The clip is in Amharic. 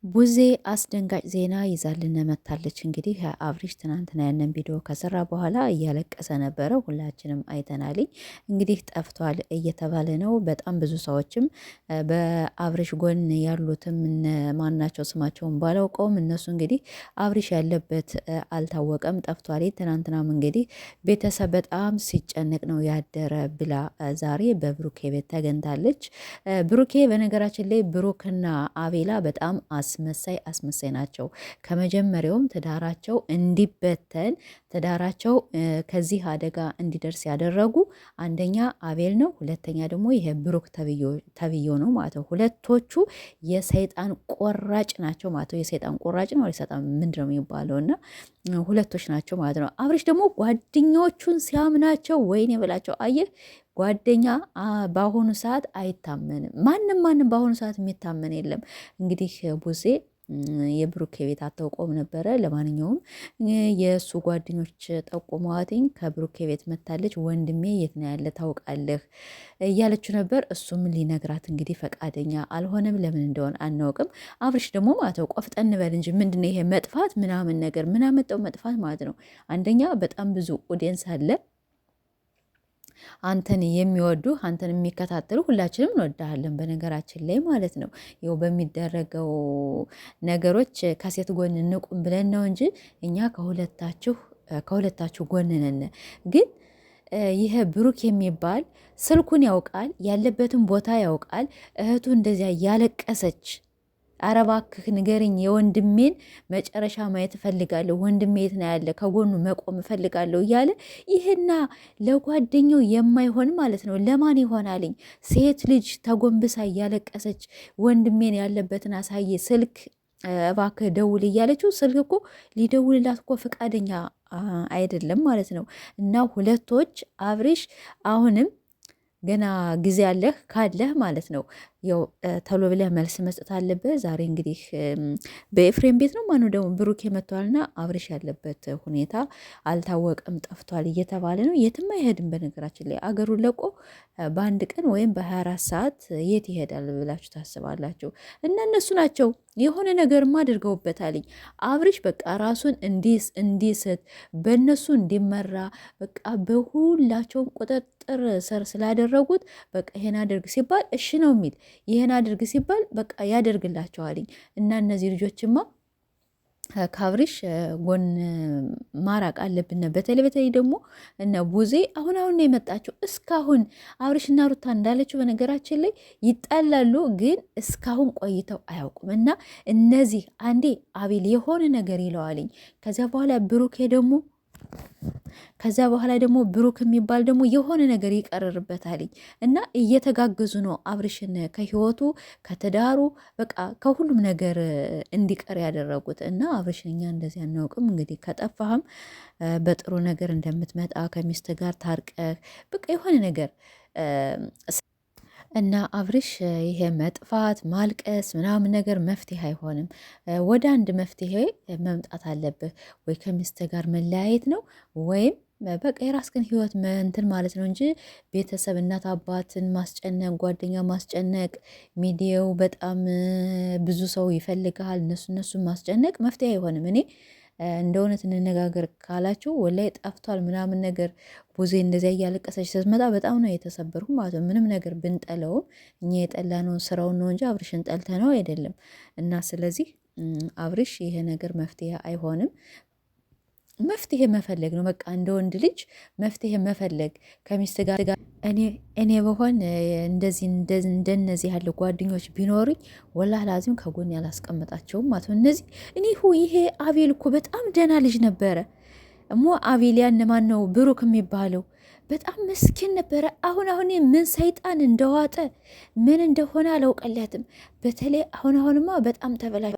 ቡዜ አስደንጋጭ ዜና ይዛልን መታለች። እንግዲህ አብሪሽ ትናንትና ያንን ቪዲዮ ከሰራ በኋላ እያለቀሰ ነበረ። ሁላችንም አይተናልኝ። እንግዲህ ጠፍቷል እየተባለ ነው። በጣም ብዙ ሰዎችም በአብሪሽ ጎን ያሉትም ማናቸው ስማቸውን ባላውቀውም እነሱ እንግዲህ አብሪሽ ያለበት አልታወቀም፣ ጠፍቷል። ትናንትናም እንግዲህ ቤተሰብ በጣም ሲጨነቅ ነው ያደረ ብላ ዛሬ በብሩኬ ቤት ተገኝታለች። ብሩኬ በነገራችን ላይ ብሩክና አቤላ በጣም አስመሳይ ናቸው። ከመጀመሪያውም ትዳራቸው እንዲበተን ትዳራቸው ከዚህ አደጋ እንዲደርስ ያደረጉ አንደኛ አቤል ነው፣ ሁለተኛ ደግሞ ይሄ ብሩክ ተብዮ ነው ማለት ነው። ሁለቶቹ የሰይጣን ቆራጭ ናቸው ማለት ነው። የሰይጣን ቆራጭ ነው ሰይጣን ምንድን ነው የሚባለው? እና ሁለቶች ናቸው ማለት ነው። አብርሽ ደግሞ ጓደኞቹን ሲያምናቸው ወይኔ ብላቸው አየህ ጓደኛ በአሁኑ ሰዓት አይታመንም። ማንም በአሁኑ ሰዓት የሚታመን የለም። እንግዲህ ቡዜ የብሩኬ ቤት አታውቀውም ነበረ። ለማንኛውም የእሱ ጓደኞች ጠቁመዋትኝ ከብሩኬ ቤት መታለች። ወንድሜ የት ነው ያለ ታውቃለህ እያለችው ነበር። እሱም ሊነግራት እንግዲህ ፈቃደኛ አልሆነም። ለምን እንደሆነ አናውቅም። አብርሽ ደግሞ ማለት ነው ቆፍጠን በል እንጂ ምንድነው ይሄ መጥፋት ምናምን ነገር ምን አመጣው መጥፋት ማለት ነው። አንደኛ በጣም ብዙ ኦዲየንስ አለ አንተን የሚወዱ አንተን የሚከታተሉ ሁላችንም እንወዳሃለን በነገራችን ላይ ማለት ነው። ይኸው በሚደረገው ነገሮች ከሴት ጎን እንቁም ብለን ነው እንጂ እኛ ከሁለታችሁ ጎን ነን። ግን ይሄ ብሩክ የሚባል ስልኩን ያውቃል፣ ያለበትን ቦታ ያውቃል። እህቱ እንደዚያ እያለቀሰች ኧረ እባክህ ንገረኝ፣ የወንድሜን መጨረሻ ማየት እፈልጋለሁ፣ ወንድሜ የት ነው ያለ፣ ከጎኑ መቆም እፈልጋለሁ እያለ ይህና ለጓደኛው የማይሆን ማለት ነው። ለማን ይሆናልኝ? ሴት ልጅ ተጎንብሳ እያለቀሰች ወንድሜን ያለበትን አሳየ፣ ስልክ እባክህ ደውል እያለችው ስልክ እኮ ሊደውልላት እኮ ፈቃደኛ አይደለም ማለት ነው። እና ሁለቶች አብርሽ አሁንም ገና ጊዜ አለህ ካለህ ማለት ነው ያው ተሎ ብለህ መልስ መስጠት አለብህ። ዛሬ እንግዲህ በኤፍሬም ቤት ነው ማነው ደግሞ ብሩክ መጥቷልና አብርሽ ያለበት ሁኔታ አልታወቀም፣ ጠፍቷል እየተባለ ነው። የትም አይሄድም በነገራችን ላይ አገሩን ለቆ በአንድ ቀን ወይም በ24 ሰዓት የት ይሄዳል ብላችሁ ታስባላችሁ? እና እነሱ ናቸው የሆነ ነገርም አድርገውበታልኝ። አብርሽ በቃ ራሱን እንዲስት በእነሱ እንዲመራ በቃ በሁላቸውም ቁጥጥር ስር ስላደረጉት በቃ ይሄን አድርግ ሲባል እሺ ነው የሚል ይህን አድርግ ሲባል በቃ ያደርግላቸዋልኝ። እና እነዚህ ልጆችማ ከአብርሽ ጎን ማራቅ አለብን። በተለይ ደግሞ እነ ቡዜ አሁን ነው የመጣቸው። እስካሁን አብርሽና ሩታ እንዳለችው በነገራችን ላይ ይጣላሉ፣ ግን እስካሁን ቆይተው አያውቁም። እና እነዚህ አንዴ አቤል የሆነ ነገር ይለዋልኝ፣ ከዛ በኋላ ደግሞ ብሩክ የሚባል ደግሞ የሆነ ነገር ይቀርርበታልኝ። እና እየተጋገዙ ነው አብርሽን ከህይወቱ ከትዳሩ በቃ ከሁሉም ነገር እንዲቀር ያደረጉት። እና አብርሽን እኛ እንደዚህ አናውቅም። እንግዲህ ከጠፋህም በጥሩ ነገር እንደምትመጣ ከሚስት ጋር ታርቀህ በቃ የሆነ ነገር እና አብርሽ ይሄ መጥፋት ማልቀስ ምናምን ነገር መፍትሄ አይሆንም። ወደ አንድ መፍትሄ መምጣት አለብህ። ወይ ከሚስት ጋር መለያየት ነው ወይም በቃ የራስህን ህይወት እንትን ማለት ነው እንጂ ቤተሰብ እናት አባትን ማስጨነቅ፣ ጓደኛ ማስጨነቅ፣ ሚዲያው በጣም ብዙ ሰው ይፈልግሃል፣ እነሱን ማስጨነቅ መፍትሄ አይሆንም። እኔ እንደ እውነት እንነጋገር ካላችሁ ወላይ ጠፍቷል ምናምን ነገር ቡዜ እንደዚያ እያለቀሰች ስትመጣ በጣም ነው የተሰበርኩ ማለት ነው። ምንም ነገር ብንጠለውም እኛ የጠላነውን ስራውን ነው እንጂ አብርሽን ጠልተ ነው አይደለም። እና ስለዚህ አብርሽ ይሄ ነገር መፍትሄ አይሆንም። መፍትሄ መፈለግ ነው በቃ እንደ ወንድ ልጅ መፍትሄ መፈለግ ከሚስት ጋር እኔ በሆን እንደነዚህ ያለ ጓደኞች ቢኖሩኝ ወላሂ ላዚም ከጎን ያላስቀምጣቸውም ማለት ነው። እነዚህ ይሄ አቤል እኮ በጣም ደህና ልጅ ነበረ። አቤል ያን ማን ነው ብሩክ የሚባለው በጣም ምስኪን ነበረ። አሁን ምን ሰይጣን እንደዋጠ ምን እንደሆነ አላውቀለትም። በተለይ አሁንማ በጣም ተበላሽ።